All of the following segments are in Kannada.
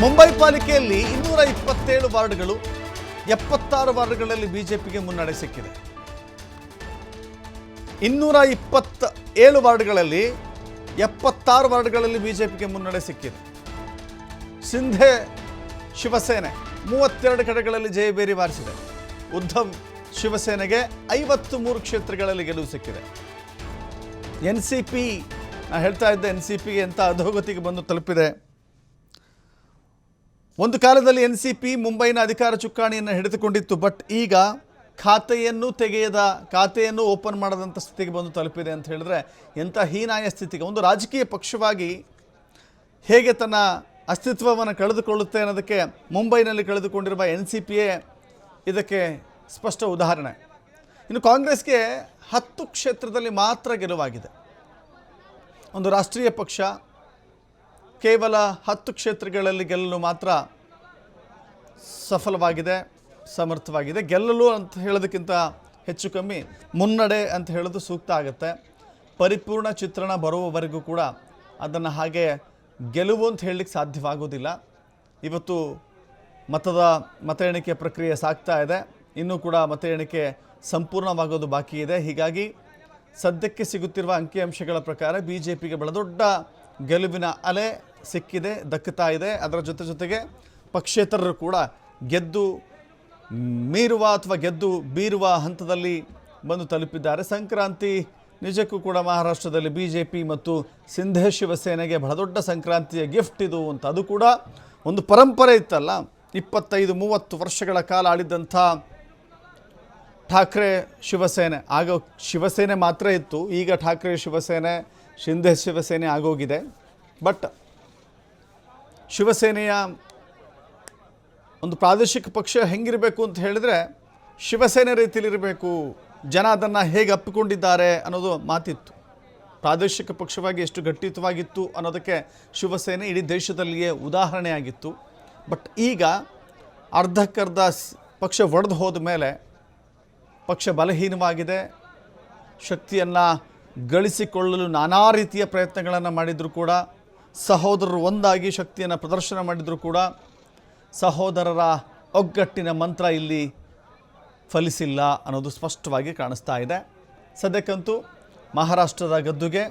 ಮುಂಬೈ ಪಾಲಿಕೆಯಲ್ಲಿ 227 ವಾರ್ಡ್ಗಳು 76 ವಾರ್ಡ್ಗಳಲ್ಲಿ ಬಿಜೆಪಿಗೆ ಮುನ್ನಡೆ ಸಿಕ್ಕಿದೆ. 227 ವಾರ್ಡ್ಗಳಲ್ಲಿ 76 ವಾರ್ಡ್ಗಳಲ್ಲಿ ಬಿಜೆಪಿಗೆ ಮುನ್ನಡೆ ಸಿಕ್ಕಿದೆ. ಸಿಂಧೆ ಶಿವಸೇನೆ 32 ಕಡೆಗಳಲ್ಲಿ ಜಯಬೇರಿ ಬಾರಿಸಿದೆ. ಉದ್ಧವ್ ಶಿವಸೇನೆಗೆ 53 ಕ್ಷೇತ್ರಗಳಲ್ಲಿ ಗೆಲುವು ಸಿಕ್ಕಿದೆ. ಎನ್ಸಿಪಿ ಹೇಳ್ತಾ ಇದ್ದೆ, ಎನ್ಸಿಪಿಗೆ ಎಂಥ ಅಧೋಗತಿಗೆ ಬಂದು ತಲುಪಿದೆ. ಒಂದು ಕಾಲದಲ್ಲಿ ಎನ್ಸಿಪಿ ಮುಂಬೈನ ಅಧಿಕಾರ ಚುಕ್ಕಾಣಿಯನ್ನು ಹಿಡಿದುಕೊಂಡಿತ್ತು. ಬಟ್ ಈಗ ಖಾತೆಯನ್ನು ಓಪನ್ ಮಾಡದಂಥ ಸ್ಥಿತಿಗೆ ಬಂದು ತಲುಪಿದೆ ಅಂತ ಹೇಳಿದ್ರೆ ಎಂಥ ಹೀನಾಯ ಸ್ಥಿತಿಗೆ. ಒಂದು ರಾಜಕೀಯ ಪಕ್ಷವಾಗಿ ಹೇಗೆ ತನ್ನ ಅಸ್ತಿತ್ವವನ್ನು ಕಳೆದುಕೊಳ್ಳುತ್ತೆ ಅನ್ನೋದಕ್ಕೆ ಮುಂಬೈನಲ್ಲಿ ಕಳೆದುಕೊಂಡಿರುವ ಎನ್ಸಿಪಿಯೇ ಇದಕ್ಕೆ ಸ್ಪಷ್ಟ ಉದಾಹರಣೆ. ಇನ್ನು ಕಾಂಗ್ರೆಸ್ಗೆ 10 ಕ್ಷೇತ್ರದಲ್ಲಿ ಮಾತ್ರ ಗೆಲುವಾಗಿದೆ. ಒಂದು ರಾಷ್ಟ್ರೀಯ ಪಕ್ಷ ಕೇವಲ 10 ಕ್ಷೇತ್ರಗಳಲ್ಲಿ ಗೆಲ್ಲಲು ಮಾತ್ರ ಸಫಲವಾಗಿದೆ, ಸಮರ್ಥವಾಗಿದೆ. ಗೆಲ್ಲಲು ಅಂತ ಹೇಳೋದಕ್ಕಿಂತ ಹೆಚ್ಚು ಕಮ್ಮಿ ಮುನ್ನಡೆ ಅಂತ ಹೇಳೋದು ಸೂಕ್ತ ಆಗುತ್ತೆ. ಪರಿಪೂರ್ಣ ಚಿತ್ರಣ ಬರುವವರೆಗೂ ಕೂಡ ಅದನ್ನು ಹಾಗೆ ಗೆಲುವು ಅಂತ ಹೇಳಲಿಕ್ಕೆ ಸಾಧ್ಯವಾಗೋದಿಲ್ಲ. ಇವತ್ತು ಮತ ಎಣಿಕೆ ಪ್ರಕ್ರಿಯೆ ಸಾಗ್ತಾ ಇದೆ. ಇನ್ನೂ ಕೂಡ ಮತ ಎಣಿಕೆ ಸಂಪೂರ್ಣವಾಗೋದು ಬಾಕಿ ಇದೆ. ಹೀಗಾಗಿ ಸದ್ಯಕ್ಕೆ ಸಿಗುತ್ತಿರುವ ಅಂಕಿಅಂಶಗಳ ಪ್ರಕಾರ ಬಿಜೆಪಿಗೆ ಬಹಳ ಗೆಲುವಿನ ಅಲೆ ಸಿಕ್ಕಿದೆ, ದಕ್ಕುತ್ತಾ ಇದೆ. ಅದರ ಜೊತೆಗೆ ಪಕ್ಷೇತರರು ಕೂಡ ಗೆದ್ದು ಮೀರುವ ಅಥವಾ ಗೆದ್ದು ಬೀರುವ ಹಂತದಲ್ಲಿ ಬಂದು ತಲುಪಿದ್ದಾರೆ. ಸಂಕ್ರಾಂತಿ ನಿಜಕ್ಕೂ ಕೂಡ ಮಹಾರಾಷ್ಟ್ರದಲ್ಲಿ ಬಿಜೆಪಿ ಮತ್ತು ಸಿಂಧೆ ಶಿವಸೇನೆಗೆ ಬಹಳ ದೊಡ್ಡ ಸಂಕ್ರಾಂತಿಯ ಗಿಫ್ಟ್ ಇದು ಅಂತ. ಅದು ಕೂಡ ಒಂದು ಪರಂಪರೆ ಇತ್ತಲ್ಲ, 25-30 ವರ್ಷಗಳ ಕಾಲ ಆಳಿದ್ದಂಥ ಠಾಕ್ರೆ ಶಿವಸೇನೆ. ಆಗ ಶಿವಸೇನೆ ಮಾತ್ರ ಇತ್ತು, ಈಗ ಠಾಕ್ರೆ ಶಿವಸೇನೆ, ಶಿಂಧೆ ಶಿವಸೇನೆ ಆಗೋಗಿದೆ. ಬಟ್ ಶಿವಸೇನೆಯ ಒಂದು ಪ್ರಾದೇಶಿಕ ಪಕ್ಷ ಹೆಂಗಿರಬೇಕು ಅಂತ ಹೇಳಿದರೆ ಶಿವಸೇನೆ ರೀತಿಯಲ್ಲಿರಬೇಕು, ಜನ ಅದನ್ನು ಹೇಗೆ ಅಪ್ಪಿಕೊಂಡಿದ್ದಾರೆ ಅನ್ನೋದು ಮಾತಿತ್ತು. ಪ್ರಾದೇಶಿಕ ಪಕ್ಷವಾಗಿ ಎಷ್ಟು ಗಟ್ಟಿತವಾಗಿತ್ತು ಅನ್ನೋದಕ್ಕೆ ಶಿವಸೇನೆ ಇಡೀ ದೇಶದಲ್ಲಿಯೇ ಉದಾಹರಣೆಯಾಗಿತ್ತು. ಬಟ್ ಈಗ ಅರ್ಧಕ್ಕರ್ಧ ಪಕ್ಷ ಒಡೆದು ಹೋದ ಮೇಲೆ ಪಕ್ಷ ಬಲಹೀನವಾಗಿದೆ. ಶಕ್ತಿಯನ್ನು ಗಳಿಸಿಕೊಳ್ಳಲು ನಾನಾ ರೀತಿಯ ಪ್ರಯತ್ನಗಳನ್ನು ಮಾಡಿದರೂ ಕೂಡ, ಸಹೋದರರು ಒಂದಾಗಿ ಶಕ್ತಿಯನ್ನು ಪ್ರದರ್ಶನ ಮಾಡಿದರೂ ಕೂಡ ಸಹೋದರರ ಒಗ್ಗಟ್ಟಿನ ಮಂತ್ರ ಇಲ್ಲಿ ಫಲಿಸಿಲ್ಲ ಅನ್ನೋದು ಸ್ಪಷ್ಟವಾಗಿ ಕಾಣಿಸ್ತಾ ಇದೆ. ಸದ್ಯಕ್ಕಂತೂ ಮಹಾರಾಷ್ಟ್ರದ ಗದ್ದುಗೆ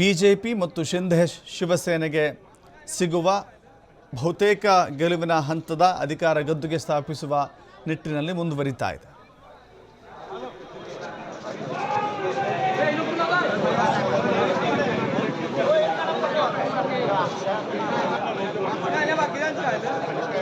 ಬಿಜೆಪಿ ಮತ್ತು ಶಿಂಧೆ ಶಿವಸೇನೆಗೆ ಸಿಗುವ ಬಹುತೇಕ ಗೆಲುವಿನ ಹಂತದ ಅಧಿಕಾರ ಗದ್ದುಗೆ ಸ್ಥಾಪಿಸುವ ನಿಟ್ಟಿನಲ್ಲಿ ಮುಂದುವರಿತಾ ಇದೆ. Gracias.